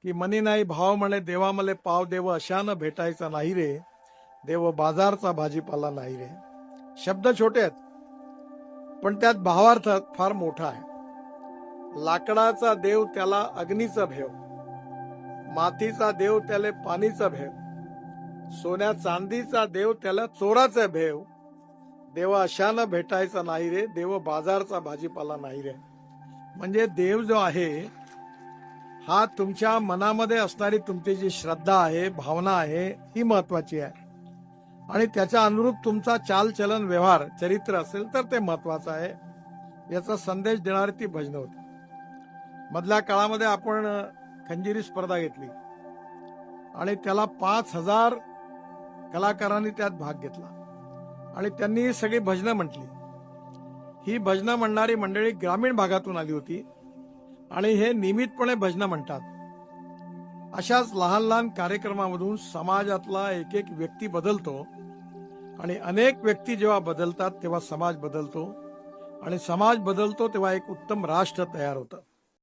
की मनी नाही भाव म्हणे देवा मले पाव देव अशानं भेटायचा नाही रे, देव बाजारचा भाजीपाला नाही रे. शब्द छोटे आहेत पण त्यात भावार्थ फार मोठा आहे. लाकडाचा देव त्याला अग्नीचा भेव, मातीचा देव त्याला पाणीचा भेव, सोन्या चांदीचा देव त्याला चोराचा भेव, देव अशानं भेटायचा नाही रे, देव बाजारचा भाजीपाला नाही रे. म्हणजे देव जो आहे हा तुमच्या मनामध्ये असणारी तुमची जी श्रद्धा आहे, भावना आहे, ही महत्वाची आहे. आणि त्याच्या अनुरूप तुमचा चालचलन व्यवहार चरित्र असेल तर ते महत्वाचं आहे. याचा संदेश देणारी ती भजनं होती. मधल्या काळामध्ये आपण खंजिरी स्पर्धा घेतली आणि त्याला 5,000 कलाकारांनी त्यात भाग घेतला आणि त्यांनी ही सगळी भजनं म्हटली. ही भजनं म्हणणारी मंडळी ग्रामीण भागातून आली होती आणि हे नियमितपणे भजनं म्हणतात. अशाच लहान लहान कार्यक्रमामधून समाजातला एक एक व्यक्ती बदलतो आणि अनेक व्यक्ती जेव्हा बदलतात तेव्हा समाज बदलतो आणि समाज बदलतो तेव्हा एक उत्तम राष्ट्र तयार होतं.